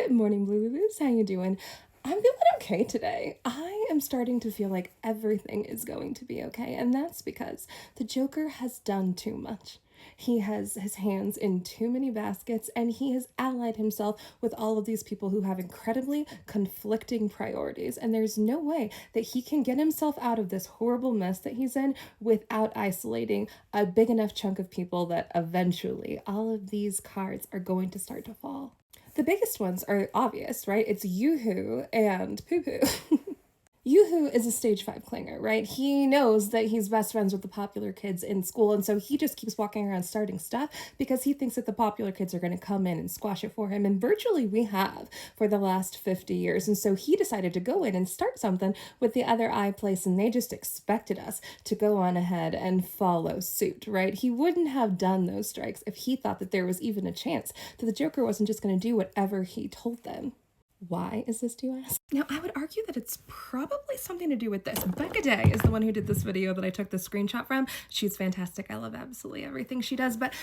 Good morning, Blue Blues. How you doing? I'm feeling okay today. I am starting to feel like everything is going to be okay, and that's because the Joker has done too much. He has his hands in too many baskets, and he has allied himself with all of these people who have incredibly conflicting priorities. And there's no way that he can get himself out of this horrible mess that he's in without isolating a big enough chunk of people that eventually all of these cards are going to start to fall. The biggest ones are obvious, right? It's Yoo-Hoo and Poo-Poo. Yoo-Hoo is a stage 5 clinger, right? He knows that he's best friends with the popular kids in school, and so he just keeps walking around starting stuff because he thinks that the popular kids are going to come in and squash it for him, and virtually we have for the last 50 years. And so he decided to go in and start something with the other iPlace, and they just expected us to go on ahead and follow suit, right? He wouldn't have done those strikes if he thought that there was even a chance that the Joker wasn't just going to do whatever he told them. Why is this, do you ask? Now, I would argue that it's probably something to do with this. Becca Day is the one who did this video that I took the screenshot from. She's fantastic. I love absolutely everything she does. But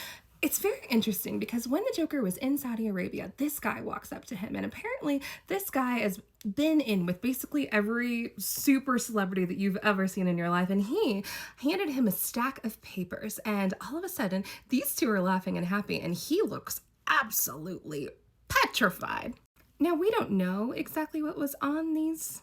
it's very interesting because when the Joker was in Saudi Arabia, this guy walks up to him. And apparently this guy has been in with basically every super celebrity that you've ever seen in your life. And he handed him a stack of papers. And all of a sudden, these two are laughing and happy. And he looks absolutely petrified. Now, we don't know exactly what was on these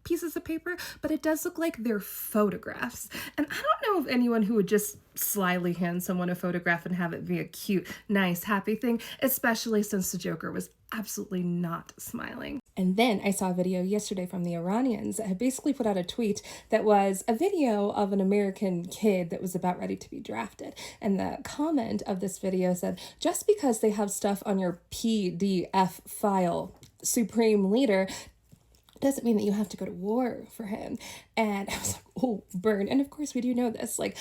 pieces of paper, but it does look like they're photographs. And I don't know of anyone who would just slyly hand someone a photograph and have it be a cute, nice, happy thing, especially since the Joker was absolutely not smiling. And then I saw a video yesterday from the Iranians that had basically put out a tweet that was a video of an American kid that was about ready to be drafted. And the comment of this video said, just because they have stuff on your PDF file, Supreme Leader, doesn't mean that you have to go to war for him. And I was like, oh, burn. And of course we do know this, like,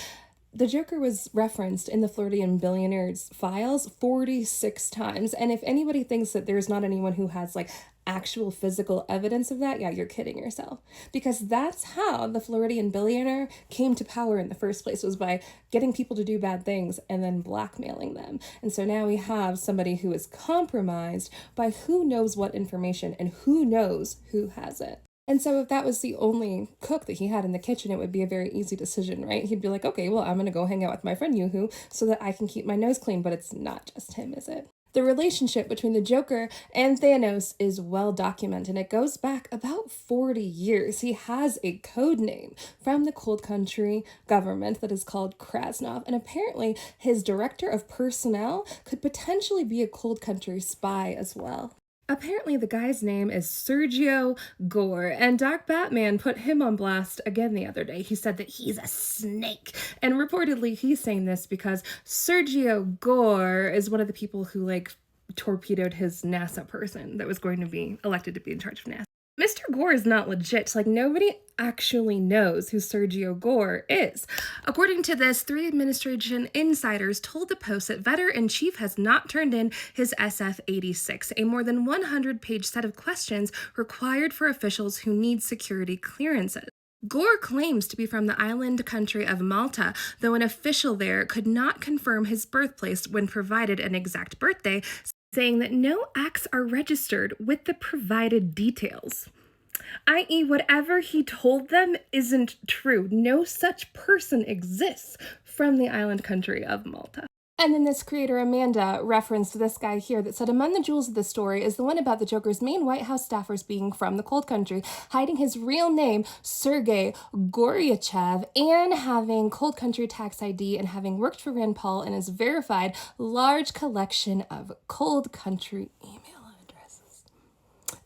the Joker was referenced in the Floridian Billionaires files 46 times. And if anybody thinks that there's not anyone who has like actual physical evidence of that, yeah, you're kidding yourself. Because that's how the Floridian billionaire came to power in the first place, was by getting people to do bad things and then blackmailing them. And so now we have somebody who is compromised by who knows what information and who knows who has it. And so if that was the only cook that he had in the kitchen, it would be a very easy decision, right? He'd be like, okay, well, I'm going to go hang out with my friend Yoo-Hoo so that I can keep my nose clean. But it's not just him, is it? The relationship between the Joker and Thanos is well documented. It goes back about 40 years. He has a code name from the Cold Country government that is called Krasnov. And apparently his director of personnel could potentially be a Cold Country spy as well. Apparently the guy's name is Sergio Gore, and Dark Batman put him on blast again the other day. He said that he's a snake, and reportedly he's saying this because Sergio Gore is one of the people who like torpedoed his NASA person that was going to be elected to be in charge of NASA. Mr. Gore is not legit. Like, nobody actually knows who Sergio Gore is. According to this, 3 administration insiders told the Post that Veteran-in-Chief has not turned in his SF-86, a more than 100-page set of questions required for officials who need security clearances. Gore claims to be from the island country of Malta, though an official there could not confirm his birthplace when provided an exact birthday, saying that no acts are registered with the provided details. I.e., whatever he told them isn't true. No such person exists from the island country of Malta. And then this creator, Amanda, referenced this guy here that said, among the jewels of the story is the one about the Joker's main White House staffers being from the Cold Country, hiding his real name, Sergei Goryachev, and having Cold Country tax ID and having worked for Rand Paul and his verified large collection of Cold Country email addresses.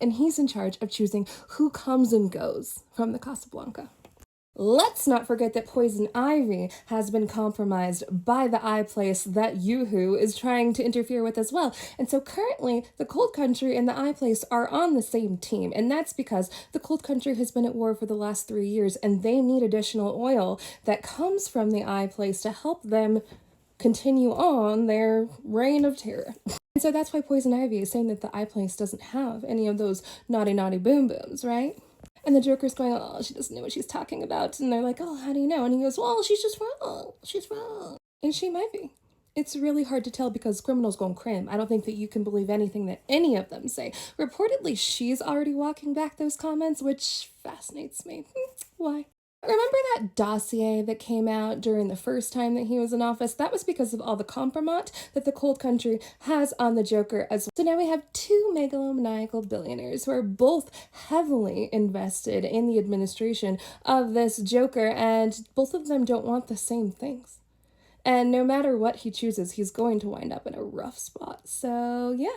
And he's in charge of choosing who comes and goes from the Casablanca. Let's not forget that Poison Ivy has been compromised by the iPlace that Yoo-Hoo is trying to interfere with as well. And so currently, the Cold Country and the iPlace are on the same team. And that's because the Cold Country has been at war for the last 3 years, and they need additional oil that comes from the iPlace to help them continue on their reign of terror. And so that's why Poison Ivy is saying that the iPlace doesn't have any of those naughty, naughty boom booms, right? And the Joker's going, oh, she doesn't know what she's talking about. And they're like, oh, how do you know? And he goes, well, she's just wrong. She's wrong. And she might be. It's really hard to tell because criminals gone crim. I don't think that you can believe anything that any of them say. Reportedly, she's already walking back those comments, which fascinates me. Why? Remember that dossier that came out during the first time that he was in office? That was because of all the compromise that the cold country has on the Joker as well. So now we have two megalomaniacal billionaires who are both heavily invested in the administration of this Joker, and both of them don't want the same things. And no matter what he chooses, he's going to wind up in a rough spot. So, yeah,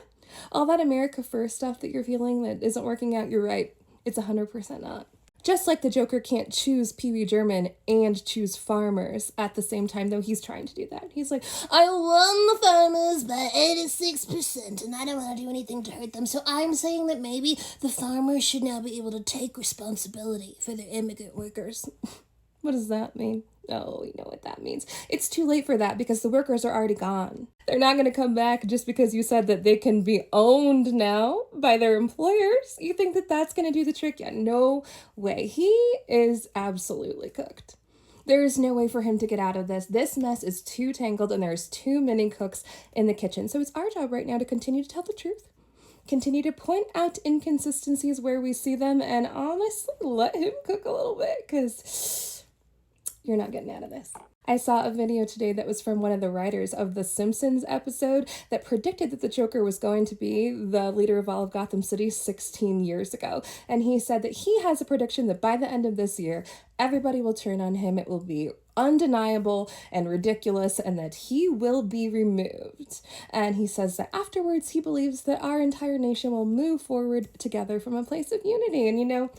all that America First stuff that you're feeling that isn't working out, you're right. It's 100% not. Just like the Joker can't choose Pee Wee German and choose farmers at the same time, though he's trying to do that. He's like, I won the farmers by 86%, and I don't want to do anything to hurt them, so I'm saying that maybe the farmers should now be able to take responsibility for their immigrant workers. What does that mean? Oh, we know what that means. It's too late for that because the workers are already gone. They're not going to come back just because you said that they can be owned now by their employers. You think that that's going to do the trick? Yeah, no way. He is absolutely cooked. There is no way for him to get out of this. This mess is too tangled and there's too many cooks in the kitchen. So it's our job right now to continue to tell the truth. Continue to point out inconsistencies where we see them and honestly let him cook a little bit because you're not getting out of this. I saw a video today that was from one of the writers of the Simpsons episode that predicted that the Joker was going to be the leader of all of Gotham City 16 years ago. And he said that he has a prediction that by the end of this year, everybody will turn on him. It will be undeniable and ridiculous and that he will be removed. And he says that afterwards, he believes that our entire nation will move forward together from a place of unity. And you know,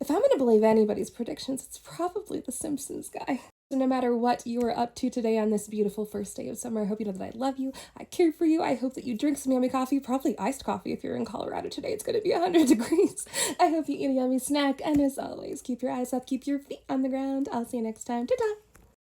if I'm going to believe anybody's predictions, it's probably the Simpsons guy. So no matter what you are up to today on this beautiful first day of summer, I hope you know that I love you, I care for you. I hope that you drink some yummy coffee, probably iced coffee if you're in Colorado today. It's going to be 100 degrees. I hope you eat a yummy snack. And as always, keep your eyes up, keep your feet on the ground. I'll see you next time. Ta-ta!